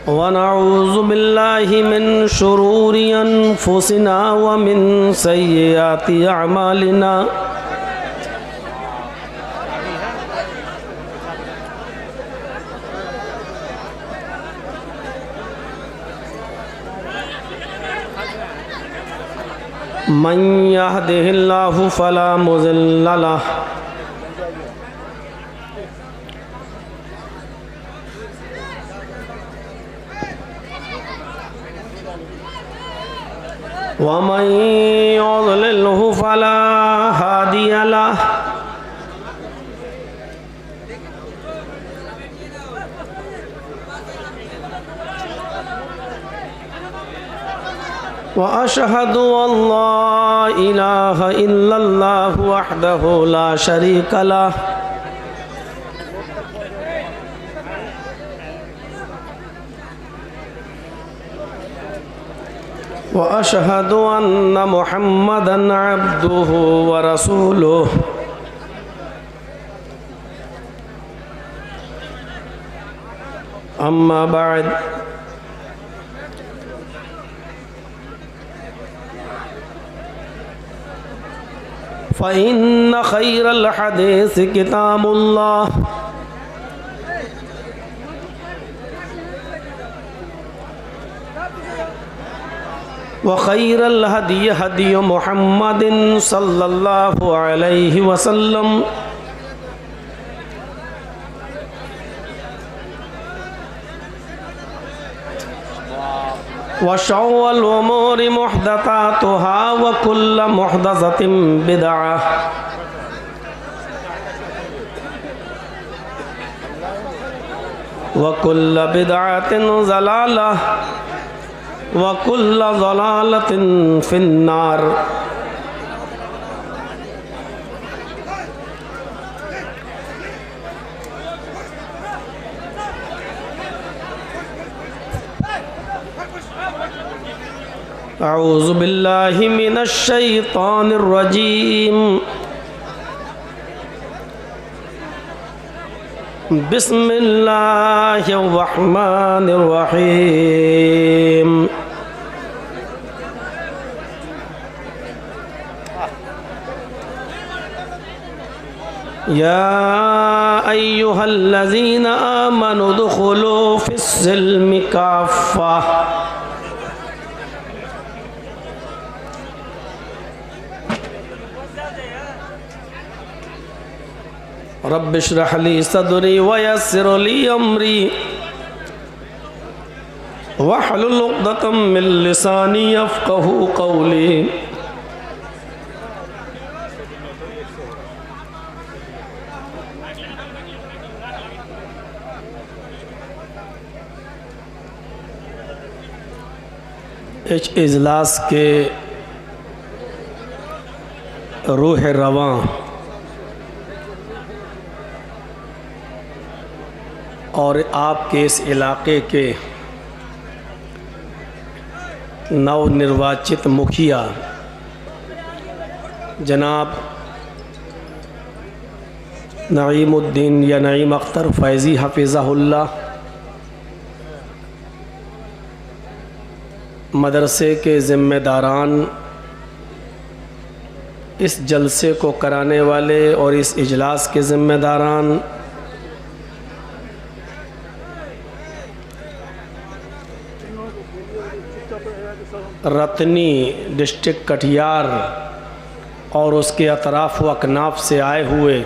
वनऊज़ु बिल्लाहि मिन शुरूरि अनफुसिना व मिन सय्यिआति अअमालिना मन यहदिहिल्लाहु फला मुज़िल्ल लह व मन युज़लिल्हु फला हादिय लह। व अशहदु अल्ला इलाहा इल्लल्लाहु वहदहु ला शरीका लह व अशहदु अन्ना मुहम्मदन अब्दुहु व रसूलुहु। अम्मा बाद फ़इन्न खैरल हदीस किताबुल्लाह व खैरल हदी हदी मुहम्मदिन सल्लल्लाहु अलैहि वसल्लम व शर्रुल उमूरि मुहदसातुहा व कुल्लु मुहदसतिन बिदअह व कुल्लु बिदअतिन ज़लालह व कुल्लु ज़लालतिन फिन्नार। अऊज़ु बिल्लाहि मिनश शैतानिर रजीम। बिस्मिल्लाहिर रहमानिर रहीम। या अय्युहल्लज़ीना आमनु दुखुलू फिस्सिल्मि काफ़्फ़ा रब्बिश्रह ली सदरी व यस्सिर ली अमरी वहलुल उक़दतम मिन लिसानी यफ़क़हू क़ौली। इस इजलास के रूह रवां और आपके इस इलाके के नवनिर्वाचित मुखिया जनाब नईमुद्दीन या नईम अख्तर फैज़ी हफ़िज़हुल्लाह मदरसे के ज़िम्मेदारान, इस जलसे को कराने वाले और इस इजलास के ज़िम्मेदारान, रतनी डिस्ट्रिक्ट कटिहार और उसके अतराफ़ व अकनाफ़ से आए हुए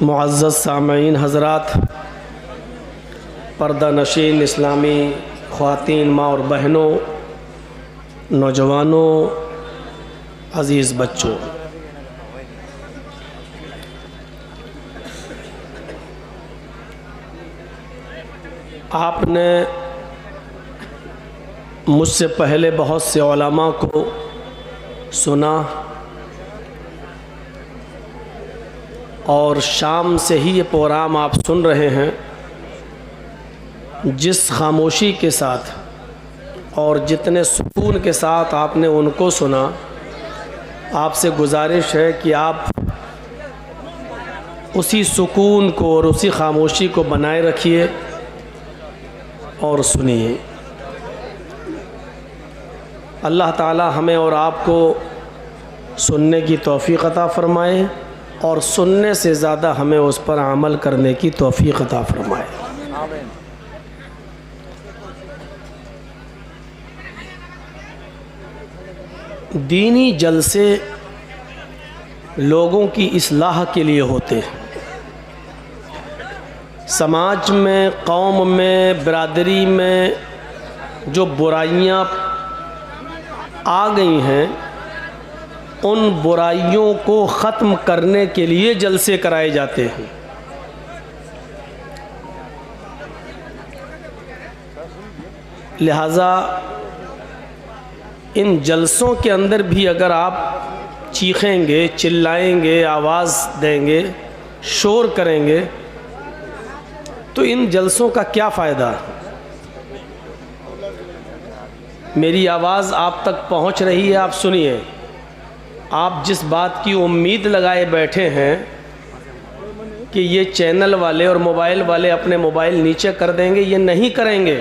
मुअज़्ज़ज़ सामईन हज़रात, पर्दा नशीन इस्लामी ख़वातीन माँ और बहनों, नौजवानों, अज़ीज़ बच्चों, आपने मुझसे पहले बहुत से उलमा को सुना और शाम से ही ये प्रोग्राम आप सुन रहे हैं। जिस खामोशी के साथ और जितने सुकून के साथ आपने उनको सुना, आपसे गुजारिश है कि आप उसी सुकून को और उसी खामोशी को बनाए रखिए और सुनिए। अल्लाह ताला हमें और आपको सुनने की तौफ़ीक़ अता फ़रमाए और सुनने से ज़्यादा हमें उस पर अमल करने की तौफ़ीक़ अता फ़रमाए। दीनी जलसे लोगों की इस्लाह के लिए होते हैं। समाज में, कौम में, बिरादरी में जो बुराइयां आ गई हैं, उन बुराइयों को ख़त्म करने के लिए जलसे कराए जाते हैं। लिहाजा इन जलसों के अंदर भी अगर आप चीखेंगे, चिल्लाएंगे, आवाज़ देंगे, शोर करेंगे, तो इन जलसों का क्या फ़ायदा। मेरी आवाज़ आप तक पहुंच रही है, आप सुनिए। आप जिस बात की उम्मीद लगाए बैठे हैं कि ये चैनल वाले और मोबाइल वाले अपने मोबाइल नीचे कर देंगे, ये नहीं करेंगे।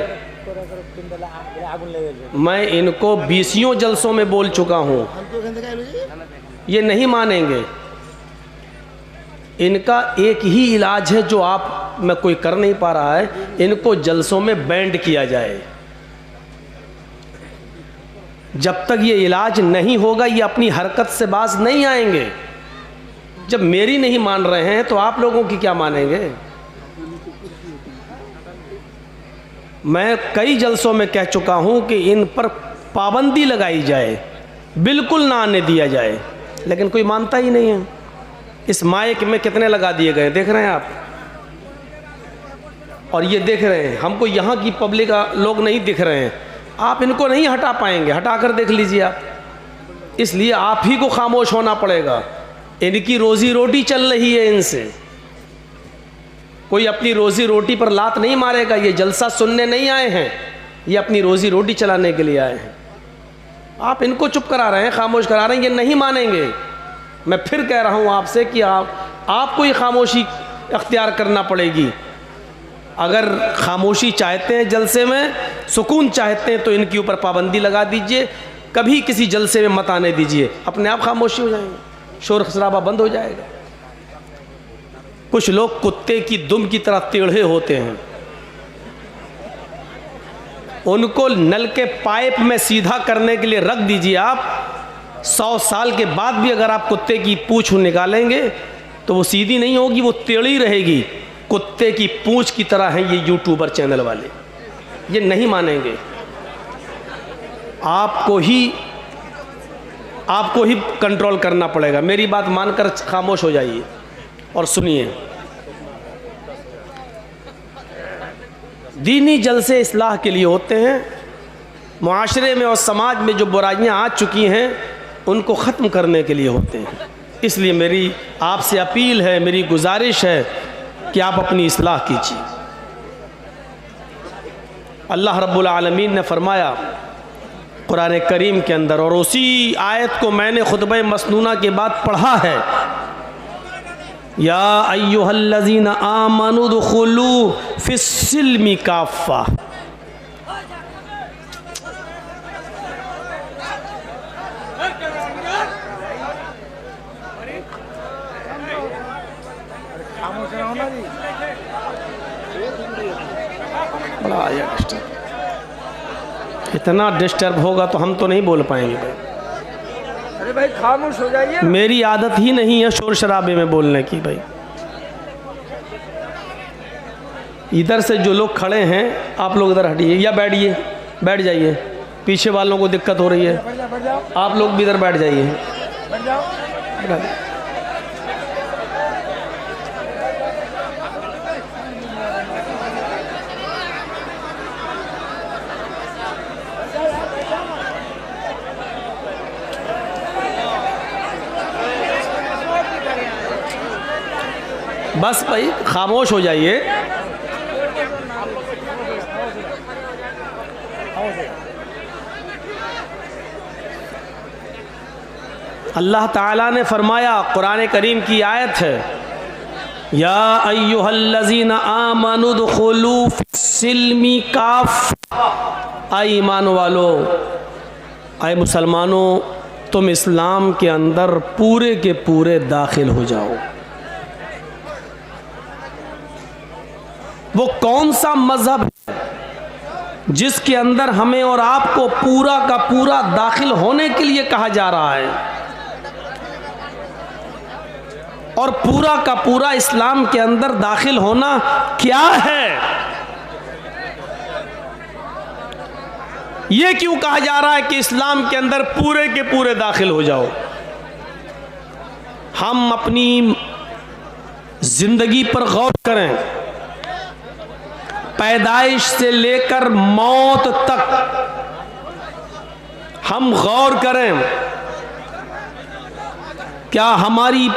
मैं इनको 20 जलसों में बोल चुका हूँ, ये नहीं मानेंगे। इनका एक ही इलाज है जो आप में कोई कर नहीं पा रहा है, इनको जलसों में बैंड किया जाए। जब तक ये इलाज नहीं होगा ये अपनी हरकत से बाज नहीं आएंगे। जब मेरी नहीं मान रहे हैं तो आप लोगों की क्या मानेंगे। मैं कई जलसों में कह चुका हूं कि इन पर पाबंदी लगाई जाए, बिल्कुल ना आने दिया जाए, लेकिन कोई मानता ही नहीं है। इस माइक में कितने लगा दिए गए देख रहे हैं आप, और ये देख रहे हैं। हमको यहाँ की पब्लिक लोग नहीं दिख रहे हैं, आप इनको नहीं हटा पाएंगे, हटा कर देख लीजिए आप। इसलिए आप ही को खामोश होना पड़ेगा। इनकी रोज़ी रोटी चल रही है इनसे, कोई अपनी रोज़ी रोटी पर लात नहीं मारेगा। ये जलसा सुनने नहीं आए हैं, ये अपनी रोज़ी रोटी चलाने के लिए आए हैं। आप इनको चुप करा रहे हैं, खामोश करा रहे हैं, ये नहीं मानेंगे। मैं फिर कह रहा हूँ आपसे कि आपको ये खामोशी अख्तियार करना पड़ेगी। अगर खामोशी चाहते हैं, जलसे में सुकून चाहते हैं, तो इनके ऊपर पाबंदी लगा दीजिए। कभी किसी जलसे में मत आने दीजिए, अपने आप खामोशी हो जाएंगे, शोर शराबा बंद हो जाएगा। कुछ लोग कुत्ते की दुम की तरह टेढ़े होते हैं, उनको नल के पाइप में सीधा करने के लिए रख दीजिए आप। 100 साल के बाद भी अगर आप कुत्ते की पूंछ निकालेंगे तो वो सीधी नहीं होगी, वो टेढ़ी रहेगी। कुत्ते की पूंछ की तरह हैं ये यूट्यूबर चैनल वाले, ये नहीं मानेंगे। आपको ही कंट्रोल करना पड़ेगा। मेरी बात मानकर खामोश हो जाइए और सुनिए। दीनी जलसे इस्लाह के लिए होते हैं। मुआशरे में और समाज में जो बुराइयां आ चुकी हैं उनको ख़त्म करने के लिए होते हैं। इसलिए मेरी आपसे अपील है, मेरी गुजारिश है कि आप अपनी इस्लाह कीजिए। अल्लाह रब्बुल आलमीन ने फरमाया कुरान करीम के अंदर, और उसी आयत को मैंने खुतबे मसनूना के बाद पढ़ा है, या अय्युहल्लज़ीना आमनु दुखुलू फिस्सिल्मि काफ़ा। बड़ा आया डिस्टर्ब, इतना डिस्टर्ब होगा तो हम तो नहीं बोल पाएंगे भाई। अरे भाई खामोश हो जाइए। मेरी आदत ही नहीं है शोर शराबे में बोलने की भाई। इधर से जो लोग खड़े हैं आप लोग इधर हटिए या बैठिए, बैठ जाइए। पीछे वालों को दिक्कत हो रही है, बैठ जाओ। आप लोग भी इधर बैठ जाइए। बैठ जाओ। बस भाई खामोश हो जाइए। अल्लाह ताला ने फरमाया, कुरान करीम की आयत है, या अय्युहल्लज़ीना आमनु दुखुलू फिस्सिल्मी काफ़ा, ऐ ईमान वालो, ऐ मुसलमानों, तुम इस्लाम के अंदर पूरे के पूरे दाखिल हो जाओ। वो कौन सा मजहब है जिसके अंदर हमें और आपको पूरा का पूरा दाखिल होने के लिए कहा जा रहा है, और पूरा का पूरा इस्लाम के अंदर दाखिल होना क्या है? ये क्यों कहा जा रहा है कि इस्लाम के अंदर पूरे के पूरे दाखिल हो जाओ? हम अपनी जिंदगी पर गौर करें, पैदाइश से लेकर मौत तक हम गौर करें, क्या हमारी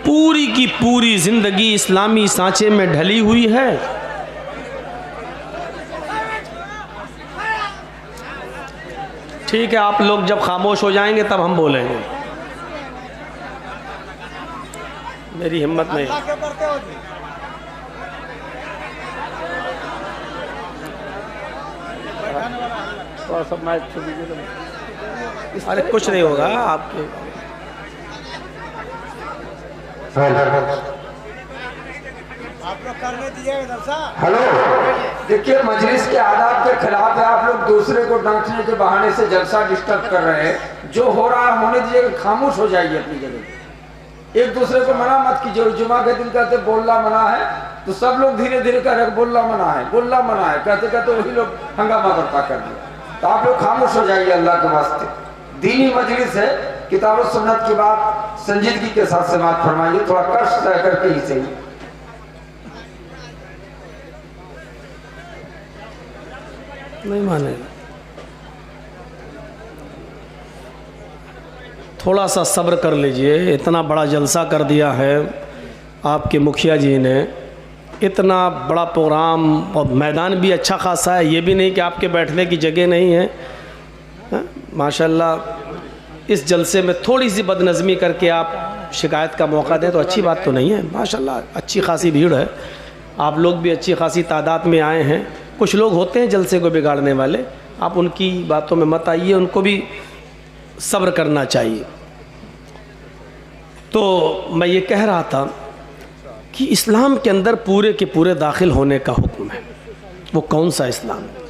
पूरी की पूरी जिंदगी इस्लामी सांचे में ढली हुई है? ठीक है, आप लोग जब खामोश हो जाएंगे तब हम बोलेंगे, मेरी हिम्मत नहीं। अरे कुछ नहीं होगा आपके। आप लोग करने दिए इधर सा। हेलो, देखिए मजलिस के आदाब के खिलाफ है, आप लोग दूसरे को डांटने के बहाने से जलसा डिस्टर्ब कर रहे हैं। जो हो रहा है होने दीजिए, खामोश हो जाइए अपनी जगह। एक दूसरे को मना मत कीजिए। जुमा के दिन कहते बोलना मना है, तो सब लोग धीरे धीरे कह रहे बोलना मना है, बोलना मना है, कहते कहते वही लोग हंगामा बर्पा कर दिया। तो आप लोग खामोश हो जाइए अल्लाह के वास्ते। दीनी मजलिस है, किताब और सुन्नत की बात संजीदगी के साथ समाप्त फरमाइए, थोड़ा कष्ट रह करके ही सही। नहीं मानेगा, थोड़ा सा सब्र कर लीजिए। इतना बड़ा जलसा कर दिया है आपके मुखिया जी ने, इतना बड़ा प्रोग्राम, और मैदान भी अच्छा खासा है, ये भी नहीं कि आपके बैठने की जगह नहीं है। माशाल्लाह इस जलसे में थोड़ी सी बदनज़मी करके आप शिकायत का मौका दें तो अच्छी बात तो नहीं है। माशाल्लाह अच्छी खासी भीड़ है, आप लोग भी अच्छी खासी तादाद में आए हैं। कुछ लोग होते हैं जलसे को बिगाड़ने वाले, आप उनकी बातों में मत आइए, उनको भी सब्र करना चाहिए। तो मैं ये कह रहा था कि इस्लाम के अंदर पूरे के पूरे दाखिल होने का हुक्म है। वो कौन सा इस्लाम है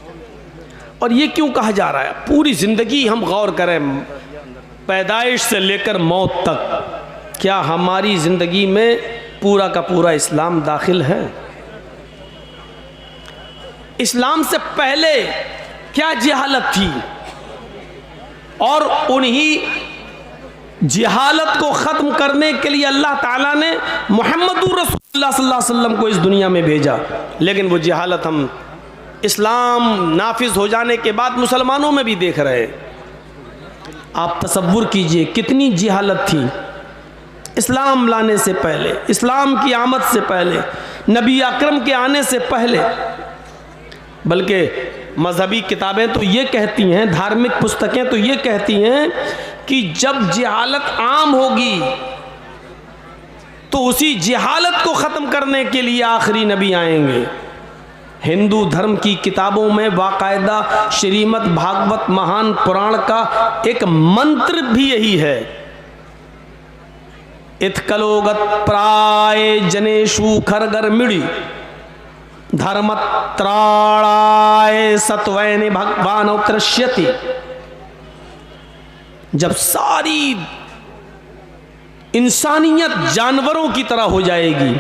और ये क्यों कहा जा रहा है? पूरी ज़िंदगी हम गौर करें, पैदाइश से लेकर मौत तक, क्या हमारी ज़िंदगी में पूरा का पूरा इस्लाम दाखिल है? इस्लाम से पहले क्या जहालत थी, और उन्हीं जहालत को ख़त्म करने के लिए अल्लाह ताला ने मुहम्मदुर रसूलुल्लाह सल्लल्लाहु अलैहि वसल्लम को इस दुनिया में भेजा। लेकिन वो जहालत हम इस्लाम नाफिज हो जाने के बाद मुसलमानों में भी देख रहे हैं। आप तसव्वुर कीजिए कितनी जहालत थी इस्लाम लाने से पहले, इस्लाम की आमद से पहले, नबी अकरम के आने से पहले। बल्कि मजहबी किताबें तो ये कहती हैं, धार्मिक पुस्तकें तो ये कहती हैं कि जब जहालत आम होगी तो उसी जहालत को ख़त्म करने के लिए आखिरी नबी आएंगे। हिंदू धर्म की किताबों में बाकायदा श्रीमद् भागवत महान पुराण का एक मंत्र भी यही है, इत्कलोगत प्राय जनेशु खरगर मिड़ी धर्मत्राणाय सत्वैनि भगवान उत्तरश्यति। जब सारी इंसानियत जानवरों की तरह हो जाएगी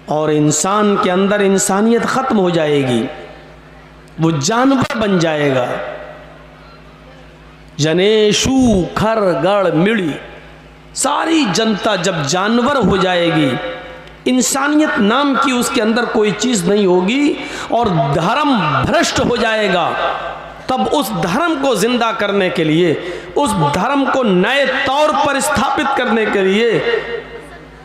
और इंसान के अंदर इंसानियत खत्म हो जाएगी, वो जानवर बन जाएगा। जनेशु खरगड़ मिड़ी, सारी जनता जब जानवर हो जाएगी, इंसानियत नाम की उसके अंदर कोई चीज़ नहीं होगी और धर्म भ्रष्ट हो जाएगा, तब उस धर्म को जिंदा करने के लिए, उस धर्म को नए तौर पर स्थापित करने के लिए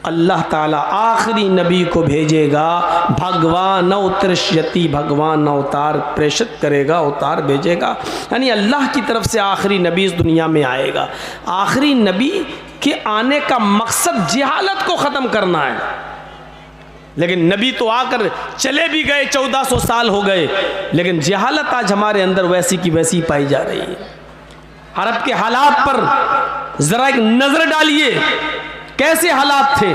अल्लाह ताला आखिरी नबी को भेजेगा। भगवान अवतरिष्यति, भगवान अवतार प्रेषित करेगा, अवतार भेजेगा, यानी अल्लाह की तरफ से आखिरी नबी इस दुनिया में आएगा। आखिरी नबी कि आने का मकसद जिहालत को ख़त्म करना है। लेकिन नबी तो आकर चले भी गए, 1400 साल हो गए, लेकिन जिहालत आज हमारे अंदर वैसी की वैसी पाई जा रही है। अरब के हालात पर ज़रा एक नज़र डालिए, कैसे हालात थे।